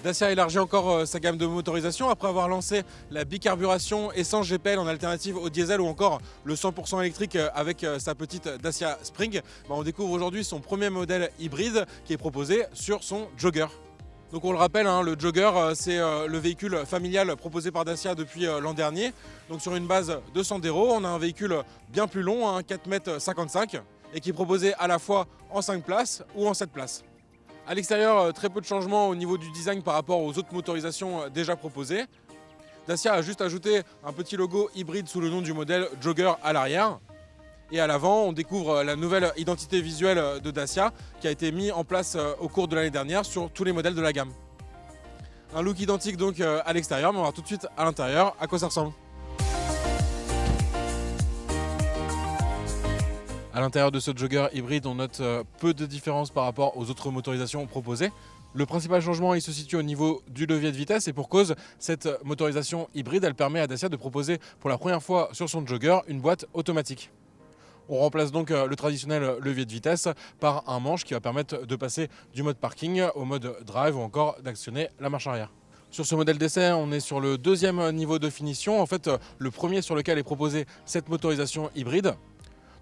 Dacia élargit encore sa gamme de motorisation après avoir lancé la bicarburation essence GPL en alternative au diesel ou encore le 100% électrique avec sa petite Dacia Spring. On découvre aujourd'hui son premier modèle hybride qui est proposé sur son Jogger. Donc on le rappelle, le Jogger, c'est le véhicule familial proposé par Dacia depuis l'an dernier. Donc sur une base de Sandero, on a un véhicule bien plus long, 4,55 m, et qui est proposé à la fois en 5 places ou en 7 places. À l'extérieur, très peu de changements au niveau du design par rapport aux autres motorisations déjà proposées. Dacia a juste ajouté un petit logo hybride sous le nom du modèle Jogger à l'arrière. Et à l'avant, on découvre la nouvelle identité visuelle de Dacia qui a été mise en place au cours de l'année dernière sur tous les modèles de la gamme. Un look identique donc à l'extérieur, mais on va voir tout de suite à l'intérieur à quoi ça ressemble. À l'intérieur de ce Jogger hybride, on note peu de différences par rapport aux autres motorisations proposées. Le principal changement il se situe au niveau du levier de vitesse et pour cause, cette motorisation hybride elle permet à Dacia de proposer pour la première fois sur son Jogger une boîte automatique. On remplace donc le traditionnel levier de vitesse par un manche qui va permettre de passer du mode parking au mode drive ou encore d'actionner la marche arrière. Sur ce modèle d'essai, on est sur le deuxième niveau de finition, en fait le premier sur lequel est proposée cette motorisation hybride.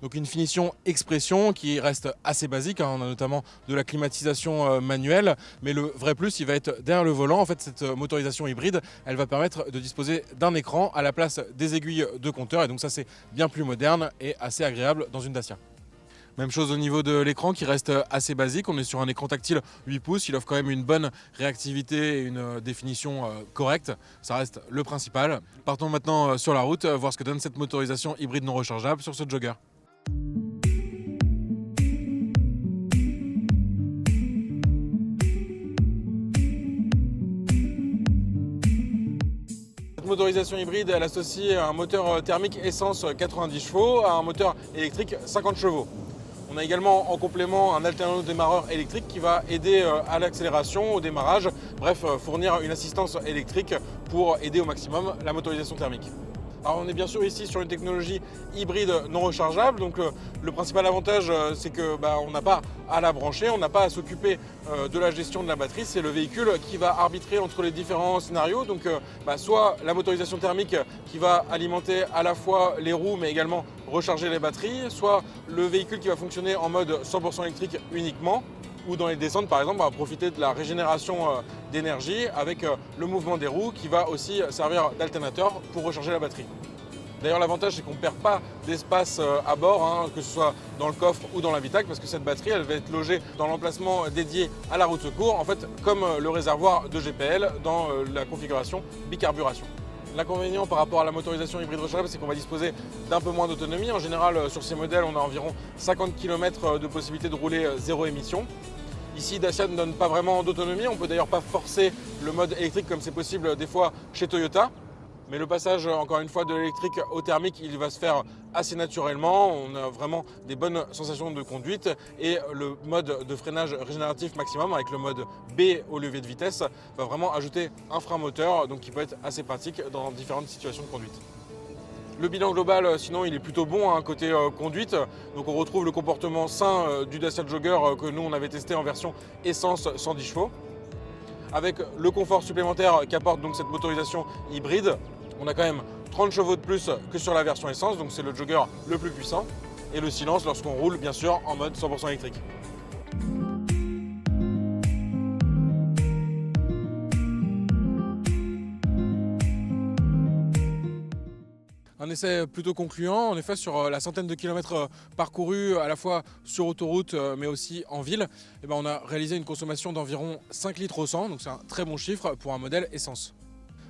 Donc une finition expression qui reste assez basique, on a notamment de la climatisation manuelle, mais le vrai plus il va être derrière le volant. En fait cette motorisation hybride, elle va permettre de disposer d'un écran à la place des aiguilles de compteur et donc ça c'est bien plus moderne et assez agréable dans une Dacia. Même chose au niveau de l'écran qui reste assez basique, on est sur un écran tactile 8 pouces, il offre quand même une bonne réactivité et une définition correcte, ça reste le principal. Partons maintenant sur la route, voir ce que donne cette motorisation hybride non rechargeable sur ce Jogger. Cette motorisation hybride, elle associe un moteur thermique essence 90 chevaux à un moteur électrique 50 chevaux. On a également en complément un alterno-démarreur électrique qui va aider à l'accélération, au démarrage, bref, fournir une assistance électrique pour aider au maximum la motorisation thermique. Alors on est bien sûr ici sur une technologie hybride non rechargeable, donc le principal avantage c'est qu'on n'a pas à la brancher, on n'a pas à s'occuper de la gestion de la batterie, c'est le véhicule qui va arbitrer entre les différents scénarios, donc soit la motorisation thermique qui va alimenter à la fois les roues mais également recharger les batteries, soit le véhicule qui va fonctionner en mode 100% électrique uniquement, ou dans les descentes par exemple, on va profiter de la régénération d'énergie avec le mouvement des roues qui va aussi servir d'alternateur pour recharger la batterie. D'ailleurs l'avantage c'est qu'on ne perd pas d'espace à bord, que ce soit dans le coffre ou dans l'habitacle, parce que cette batterie elle va être logée dans l'emplacement dédié à la roue de secours, en fait comme le réservoir de GPL dans la configuration bicarburation. L'inconvénient par rapport à la motorisation hybride rechargeable, c'est qu'on va disposer d'un peu moins d'autonomie. En général, sur ces modèles, on a environ 50 km de possibilité de rouler zéro émission. Ici, Dacia ne donne pas vraiment d'autonomie. On ne peut d'ailleurs pas forcer le mode électrique comme c'est possible des fois chez Toyota. Mais le passage, encore une fois, de l'électrique au thermique, il va se faire assez naturellement. On a vraiment des bonnes sensations de conduite et le mode de freinage régénératif maximum avec le mode B au levier de vitesse va vraiment ajouter un frein moteur, donc qui peut être assez pratique dans différentes situations de conduite. Le bilan global, sinon, il est plutôt bon côté conduite. Donc on retrouve le comportement sain du Dacia Jogger que nous, on avait testé en version essence 110 chevaux. Avec le confort supplémentaire qu'apporte donc cette motorisation hybride, on a quand même 30 chevaux de plus que sur la version essence, donc c'est le Jogger le plus puissant. Et le silence lorsqu'on roule, bien sûr, en mode 100% électrique. Un essai plutôt concluant, en effet, sur la centaine de kilomètres parcourus à la fois sur autoroute mais aussi en ville, on a réalisé une consommation d'environ 5 litres au 100, donc c'est un très bon chiffre pour un modèle essence.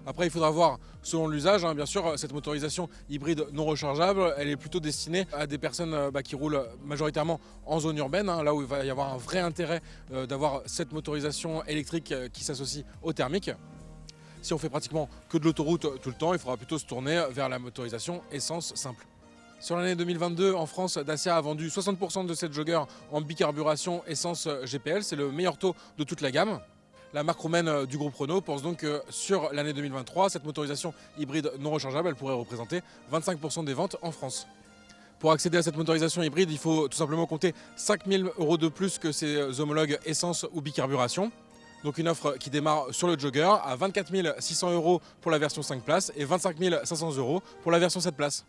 Après, il faudra voir selon l'usage, bien sûr, cette motorisation hybride non rechargeable, elle est plutôt destinée à des personnes qui roulent majoritairement en zone urbaine, là où il va y avoir un vrai intérêt d'avoir cette motorisation électrique qui s'associe au thermique. Si on fait pratiquement que de l'autoroute tout le temps, il faudra plutôt se tourner vers la motorisation essence simple. Sur l'année 2022, en France, Dacia a vendu 60% de cette Jogger en bicarburation essence GPL, c'est le meilleur taux de toute la gamme. La marque roumaine du groupe Renault pense donc que sur l'année 2023, cette motorisation hybride non rechargeable, elle pourrait représenter 25% des ventes en France. Pour accéder à cette motorisation hybride, il faut tout simplement compter 5 000 € de plus que ses homologues essence ou bicarburation. Donc une offre qui démarre sur le Jogger à 24 600 € pour la version 5 places et 25 500 € pour la version 7 places.